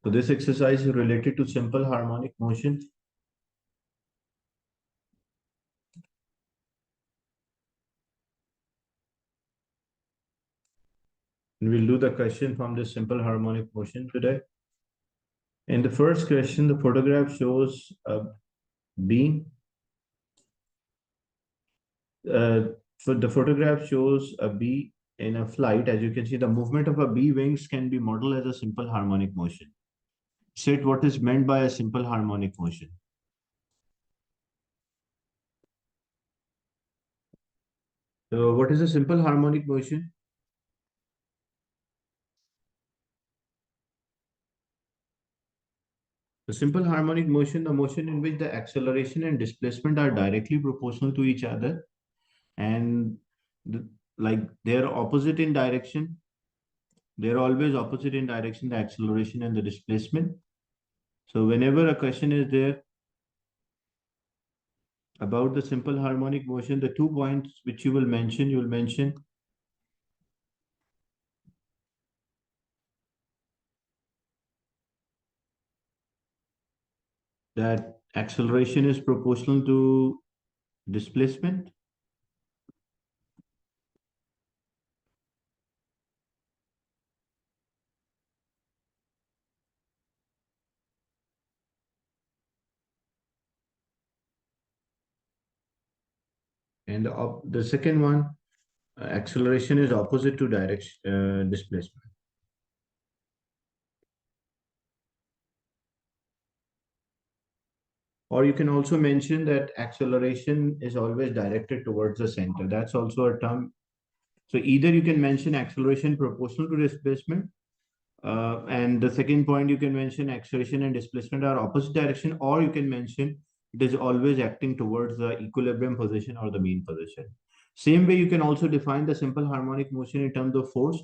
So this exercise is related to simple harmonic motion. And we'll do the question from this simple harmonic motion today. In the first question, the photograph shows a beam. So the photograph shows a bee in a flight. As you can see, the movement of a bee wings can be modeled as a simple harmonic motion. State what is meant by a simple harmonic motion. So what is a simple harmonic motion? The simple harmonic motion, the motion in which the acceleration and displacement are directly proportional to each other and the, like they're opposite in direction. They're always opposite in direction, the acceleration and the displacement. So whenever a question is there about the simple harmonic motion, the 2 points which you will mention that acceleration is proportional to displacement. And the second one, acceleration is opposite to direction displacement. Or you can also mention that acceleration is always directed towards the center. That's also a term. So either you can mention acceleration proportional to displacement, and the second point you can mention acceleration and displacement are opposite direction, or you can mention it is always acting towards the equilibrium position or the mean position. Same way, you can also define the simple harmonic motion in terms of force,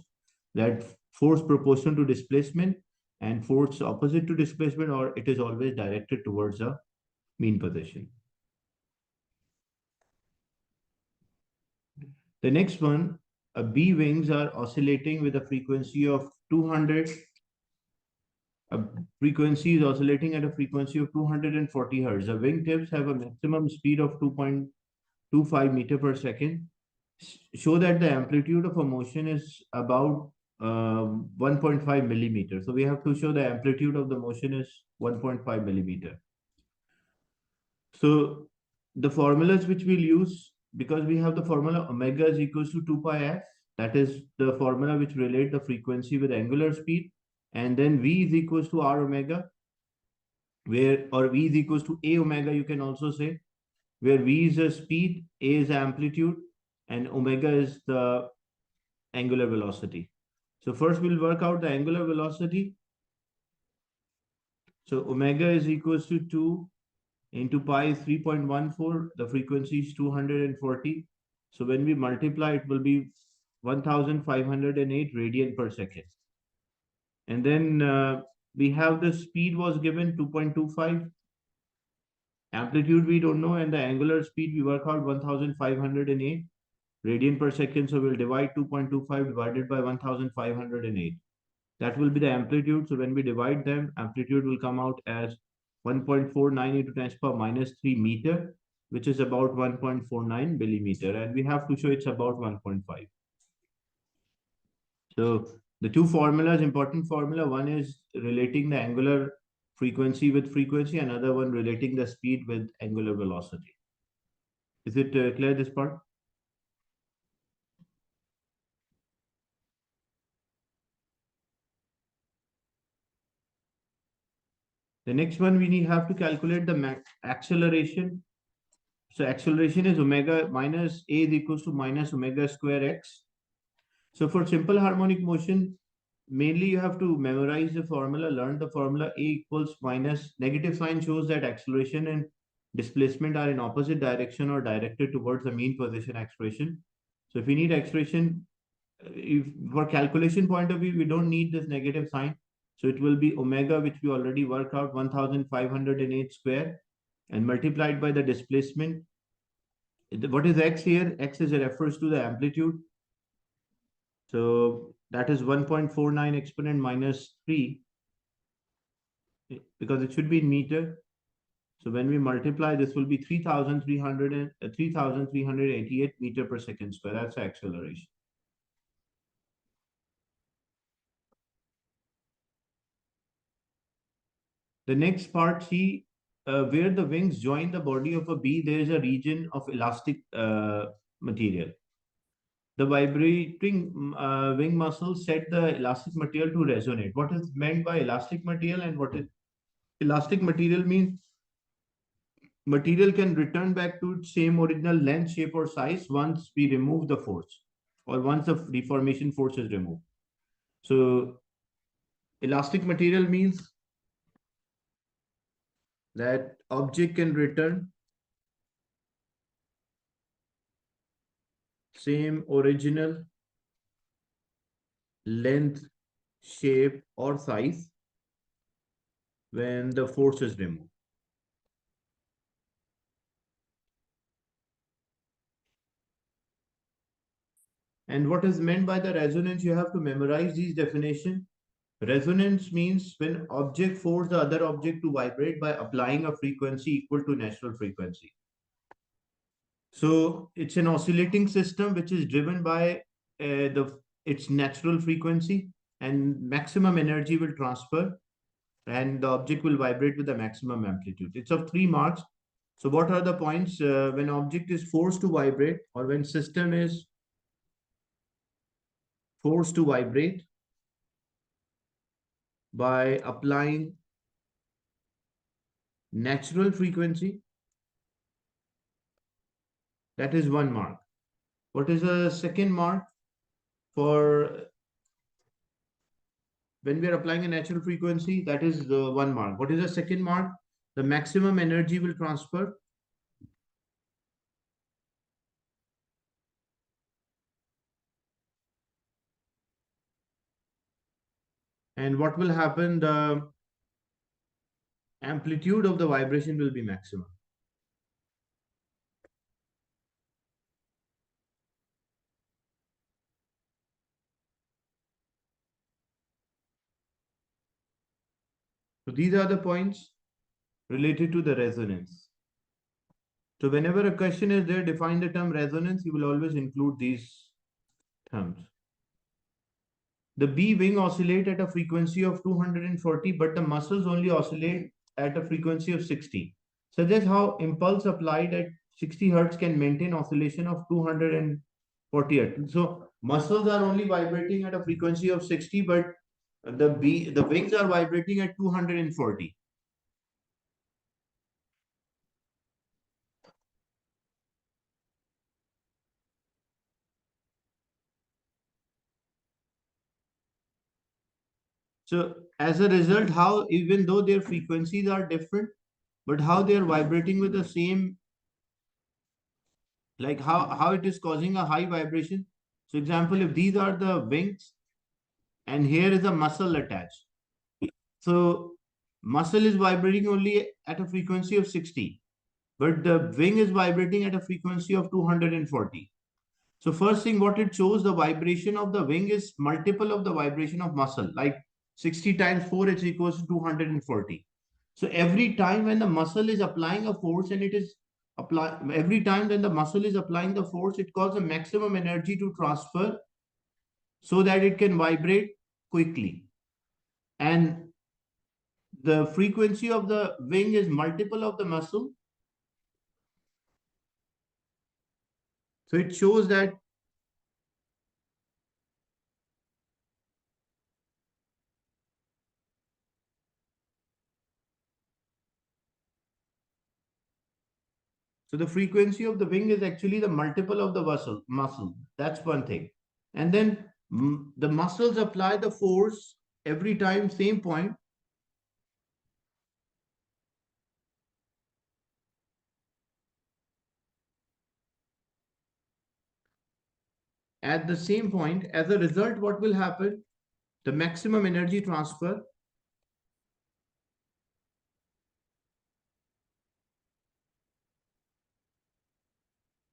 that force proportional to displacement and force opposite to displacement, or it is always directed towards the mean position. The next one, a bee wings are oscillating with a frequency of 200. A frequency is oscillating at a frequency of 240 hertz. The wingtips have a maximum speed of 2.25 meter per second. Show that the amplitude of a motion is about 1.5 millimeter. So we have to show the amplitude of the motion is 1.5 millimeter. So the formulas which we'll use, because we have the formula omega is equals to 2 pi f, that is the formula which relate the frequency with angular speed, and then v is equals to r omega, where, or v is equals to a omega, you can also say, where v is the speed, a is the amplitude, and omega is the angular velocity. So first we'll work out the angular velocity. So omega is equals to 2 into pi is 3.14. The frequency is 240. So when we multiply, it will be 1508 radian per second. And then we have the speed was given 2.25. Amplitude we don't know, and the angular speed we work out 1508 radian per second. So we'll divide 2.25 divided by 1508. That will be the amplitude. So when we divide them, amplitude will come out as 1.49 into 10 to the power minus 3 meter, which is about 1.49 millimeter. And we have to show it's about 1.5. So the two formulas, important formula, one is relating the angular frequency with frequency, another one relating the speed with angular velocity. Is it clear, this part? The next one, we have to calculate the acceleration. So acceleration is omega minus a is equals to minus omega square x. So for simple harmonic motion, mainly you have to memorize the formula, learn the formula. A equals minus, negative sign shows that acceleration and displacement are in opposite direction or directed towards the mean position acceleration. So if we need acceleration, if for calculation point of view, we don't need this negative sign. So it will be omega, which we already worked out, 1508 square, and multiplied by the displacement. What is x here? X is a refers to the amplitude. So that is 1.49 exponent minus 3 because it should be in meter. So when we multiply, this will be 3,388 meter per second square. That's the acceleration. The next part, see, where the wings join the body of a bee, there is a region of elastic material. The vibrating wing muscles set the elastic material to resonate. What is meant by elastic material and what is elastic material means? Material can return back to its same original length, shape, or size once we remove the force or once the deformation force is removed. So, elastic material means that object can return same original length, shape, or size when the force is removed. And what is meant by the resonance, you have to memorize these definitions. Resonance means when object force the other object to vibrate by applying a frequency equal to natural frequency. So it's an oscillating system which is driven by the its natural frequency, and maximum energy will transfer and the object will vibrate with the maximum amplitude. It's of 3 marks. So what are the points when object is forced to vibrate or when system is forced to vibrate by applying natural frequency? That is 1 mark. What is the second mark for when we are applying a natural frequency? That is 1 mark. What is the second mark? The maximum energy will transfer. And what will happen? The amplitude of the vibration will be maximum. So these are the points related to the resonance. So whenever a question is there, define the term resonance, you will always include these terms. The bee wing oscillate at a frequency of 240, but the muscles only oscillate at a frequency of 60. So that's how impulse applied at 60 hertz can maintain oscillation of 240 hertz. So muscles are only vibrating at a frequency of 60, but the wings are vibrating at 240. So as a result, how even though their frequencies are different, but how they are vibrating with the same, like how it is causing a high vibration. So example, if these are the wings and here is a muscle attached. So muscle is vibrating only at a frequency of 60, but the wing is vibrating at a frequency of 240. So first thing what it shows, the vibration of the wing is multiple of the vibration of muscle, like 60 times 4 is equals to 240. So every time when the muscle is applying a force and it is every time when the muscle is applying the force, it causes a maximum energy to transfer so that it can vibrate quickly. And the frequency of the wing is multiple of the muscle. So it shows that so the frequency of the wing is actually the multiple of the muscle. That's one thing. And then the muscles apply the force every time, same point. At the same point, as a result, what will happen? The maximum energy transfer.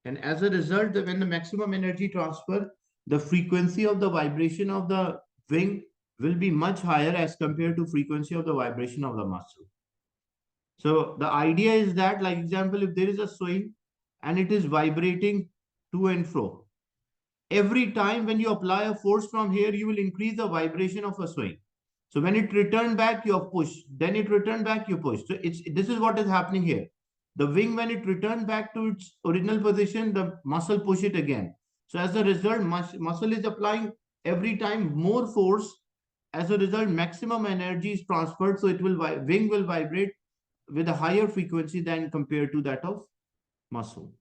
And as a result, when the maximum energy transfer, the frequency of the vibration of the wing will be much higher as compared to frequency of the vibration of the muscle. So the idea is that, like example, if there is a swing and it is vibrating to and fro, every time when you apply a force from here, you will increase the vibration of a swing. So when it return back, you push, then it return back, you push. So this is what is happening here. The wing, when it return back to its original position, the muscle push it again. So as a result, muscle is applying every time more force. As a result, maximum energy is transferred. So it will wing will vibrate with a higher frequency than compared to that of muscle.